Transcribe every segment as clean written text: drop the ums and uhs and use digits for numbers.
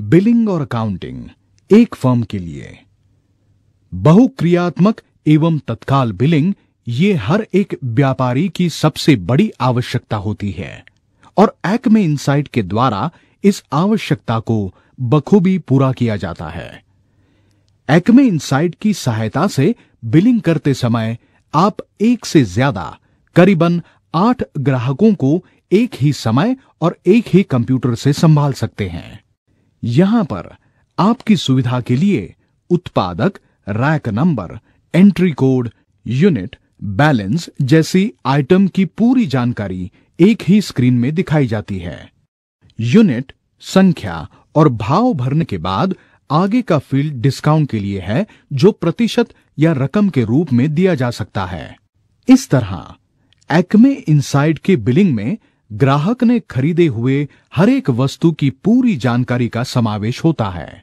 Billing और accounting एक firm के लिए बहुक्रियात्मक एवं तत्काल बिलिंग ये हर एक व्यापारी की सबसे बड़ी आवश्यकता होती है और एक्मे इनसाइट के द्वारा इस आवश्यकता को बखूबी पूरा किया जाता है। एक्मे इनसाइट की सहायता से बिलिंग करते समय आप एक से ज्यादा करीबन 8 ग्राहकों को एक ही समय और एक ही कंप्यूटर से संभाल सकते हैं। यहां पर आपकी सुविधा के लिए उत्पादक, rack number, entry code, unit, balance जैसी आइटम की पूरी जानकारी एक ही स्क्रीन में दिखाई जाती है। यूनिट, संख्या और भाव भरने के बाद आगे का फील्ड डिस्काउंट के लिए है, जो प्रतिशत या रकम के रूप में दिया जा सकता है। इस तरह एक्मे इनसाइट के बिलिंग में ग्राहक ने खरीदे हुए हर एक वस्तु की पूरी जानकारी का समावेश होता है।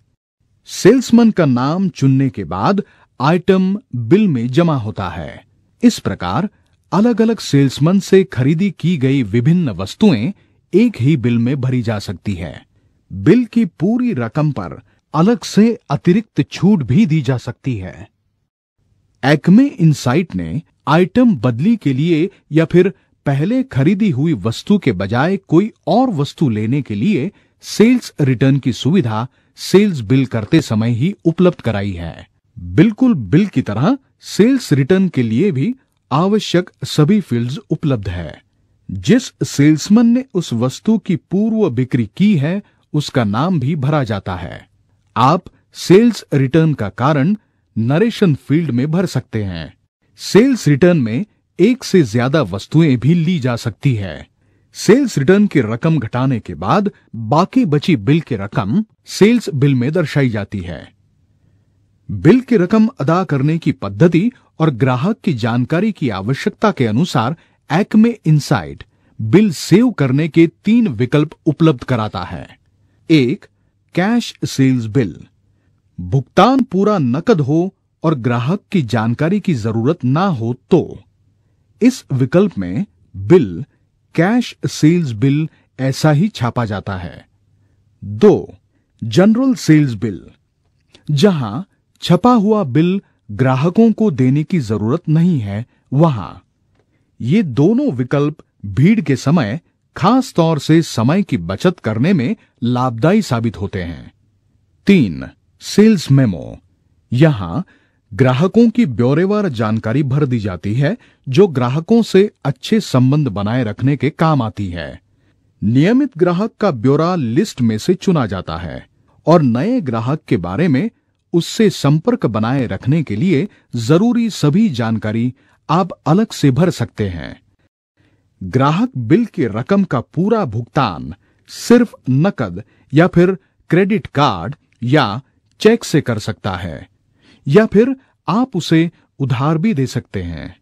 सेल्समैन का नाम चुनने के बाद आइटम बिल में जमा होता है। इस प्रकार अलग अलग सेल्समैन से खरीदी की गई विभिन्न वस्तुएं एक ही बिल में भरी जा सकती है। बिल की पूरी रकम पर अलग से अतिरिक्त छूट भी दी जा सकती है। एक्मे इनसाइट ने आइटम बदली के लिए या फिर पहले खरीदी हुई वस्तु के बजाय कोई और वस्तु लेने के लिए सेल्स रिटर्न की सुविधा सेल्स बिल करते समय ही उपलब्ध कराई है। बिल्कुल बिल की तरह सेल्स रिटर्न के लिए भी आवश्यक सभी फील्ड्स उपलब्ध है। जिस सेल्समैन ने उस वस्तु की पूर्व बिक्री की है उसका नाम भी भरा जाता है। आप सेल्स रिटर्न का कारण नरेशन फील्ड में भर सकते हैं। सेल्स रिटर्न में एक से ज्यादा वस्तुएं भी ली जा सकती है। सेल्स रिटर्न की रकम घटाने के बाद बाकी बची बिल की रकम सेल्स बिल में दर्शाई जाती है। बिल की रकम अदा करने की पद्धति और ग्राहक की जानकारी की आवश्यकता के अनुसार एक्मे इनसाइट बिल सेव करने के 3 विकल्प उपलब्ध कराता है। 1. Cash sales bill. भुगतान पूरा नकद हो और ग्राहक की जानकारी की जरूरत ना हो तो इस विकल्प में बिल कैश सेल्स बिल ऐसा ही छापा जाता है। 2. General sales bill. जहां छपा हुआ बिल ग्राहकों को देने की जरूरत नहीं है, वहां ये दोनों विकल्प भीड़ के समय खास तौर से समय की बचत करने में लाभदायी साबित होते हैं। 3. Sales memo. यहां ग्राहकों की ब्यौरेवार जानकारी भर दी जाती है, जो ग्राहकों से अच्छे संबंध बनाए रखने के काम आती है। नियमित ग्राहक का ब्यौरा लिस्ट में से चुना जाता है और नए ग्राहक के बारे में उससे संपर्क बनाए रखने के लिए जरूरी सभी जानकारी आप अलग से भर सकते हैं। ग्राहक बिल की रकम का पूरा भुगतान सिर्फ नकद या फिर क्रेडिट कार्ड या चेक से कर सकता है, या फिर आप उसे उधार भी दे सकते हैं।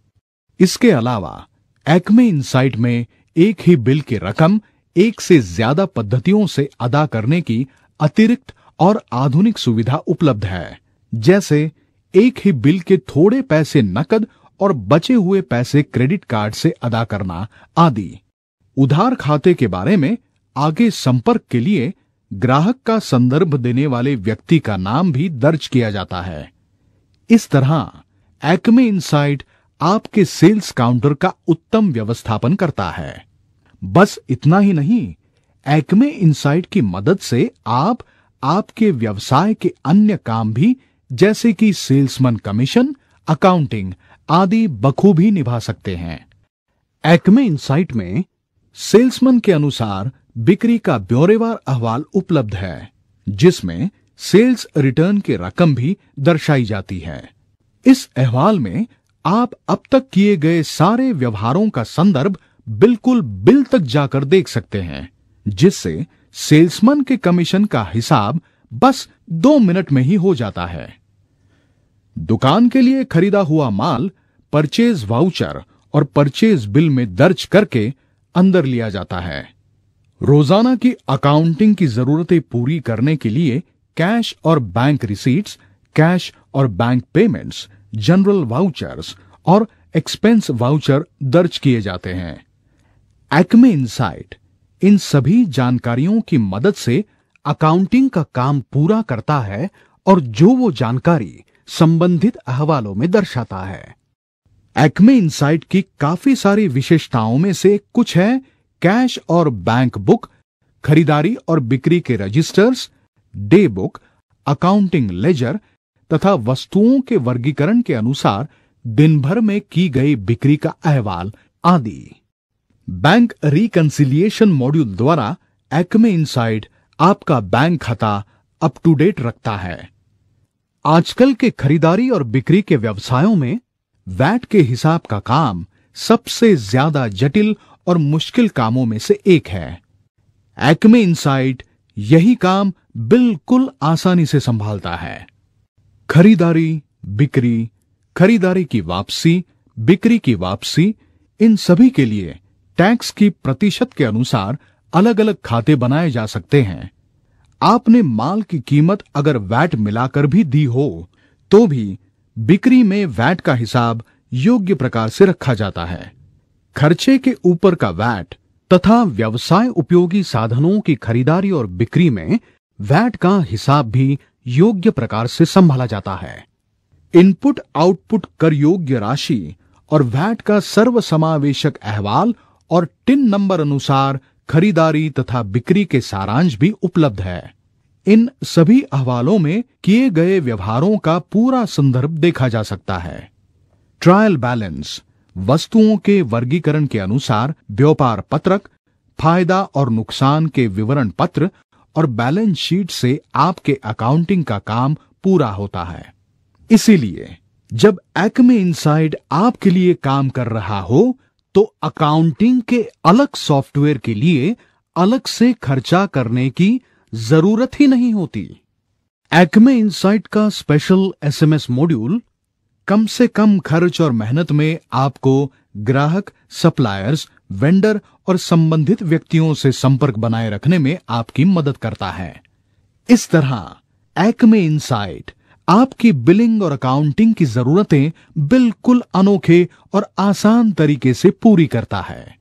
इसके अलावा एक्मे इनसाइट में एक ही बिल की रकम एक से ज्यादा पद्धतियों से अदा करने की अतिरिक्त और आधुनिक सुविधा उपलब्ध है, जैसे एक ही बिल के थोड़े पैसे नकद और बचे हुए पैसे क्रेडिट कार्ड से अदा करना आदि। उधार खाते के बारे में आगे संपर्क के लिए ग्राहक का संदर्भ देने वाले व्यक्ति का नाम भी दर्ज किया जाता है। इस तरह एक्मे इनसाइट आपके सेल्स काउंटर का उत्तम व्यवस्थापन करता है। बस इतना ही नहीं, एक्मे इनसाइट की मदद से आप आपके व्यवसाय के अन्य काम भी, जैसे कि सेल्समैन कमीशन, अकाउंटिंग आदि बखूबी निभा सकते हैं। एक्मे इनसाइट में सेल्समैन के अनुसार बिक्री का ब्यौरेवार अहवाल उपलब्ध है, जिसमें सेल्स रिटर्न की रकम भी दर्शाई जाती है। इस अहवाल में आप अब तक किए गए सारे व्यवहारों का संदर्भ बिल्कुल बिल तक जाकर देख सकते हैं, जिससे सेल्समैन के कमीशन का हिसाब बस 2 मिनट में ही हो जाता है। दुकान के लिए खरीदा हुआ माल परचेज वाउचर और परचेज बिल में दर्ज करके अंदर लिया जाता है। रोजाना की अकाउंटिंग की जरूरतें पूरी करने के लिए कैश और बैंक रिसीट्स, कैश और बैंक पेमेंट्स, जनरल वाउचर्स और एक्सपेंस वाउचर दर्ज किए जाते हैं। एक्मे इनसाइट इन सभी जानकारियों की मदद से अकाउंटिंग का काम पूरा करता है और जो वो जानकारी संबंधित अहवालों में दर्शाता है। एक्मे इनसाइट की काफी सारी विशेषताओं में से कुछ है कैश और बैंक बुक, खरीदारी और बिक्री के registers, day book, accounting ledger तथा वस्तुओं के वर्गीकरण के अनुसार दिन भर में की गई बिक्री का अहवाल आदि। बैंक रिकंसिलिएशन मॉड्यूल द्वारा एक्मे इनसाइट आपका बैंक खाता अप टू डेट रखता है। आजकल के खरीदारी और बिक्री के व्यवसायों में वैट के हिसाब का काम सबसे ज्यादा जटिल और मुश्किल कामों में से एक है। एक्मे इनसाइट यही काम बिल्कुल आसानी से संभालता है। खरीदारी, बिक्री, खरीदारी की वापसी, बिक्री की वापसी, इन सभी के लिए टैक्स की प्रतिशत के अनुसार अलग अलग खाते बनाए जा सकते हैं। आपने माल की कीमत अगर वैट मिलाकर भी दी हो तो भी बिक्री में वैट का हिसाब योग्य प्रकार से रखा जाता है। खर्चे के ऊपर का वैट तथा व्यवसाय उपयोगी साधनों की खरीदारी और बिक्री में वैट का हिसाब भी योग्य प्रकार से संभाला जाता है। इनपुट आउटपुट कर योग्य राशि और वैट का सर्वसमावेशक अहवाल और टिन नंबर अनुसार खरीदारी तथा बिक्री के सारांश भी उपलब्ध है। इन सभी अहवालों में किए गए व्यवहारों का पूरा संदर्भ देखा जा सकता है। ट्रायल बैलेंस, वस्तुओं के वर्गीकरण के अनुसार व्यापार पत्रक, फायदा और नुकसान के विवरण पत्र और बैलेंस शीट से आपके अकाउंटिंग का काम पूरा होता है। इसीलिए जब एक्मे इनसाइट आपके लिए काम कर रहा हो तो अकाउंटिंग के अलग सॉफ्टवेयर के लिए अलग से खर्चा करने की जरूरत ही नहीं होती। एक्मे इनसाइट का स्पेशल एसएमएस मॉड्यूल कम से कम खर्च और मेहनत में आपको ग्राहक, सप्लायर्स, वेंडर और संबंधित व्यक्तियों से संपर्क बनाए रखने में आपकी मदद करता है। इस तरह एक्मे इनसाइट आपकी बिलिंग और अकाउंटिंग की जरूरतें बिल्कुल अनोखे और आसान तरीके से पूरी करता है।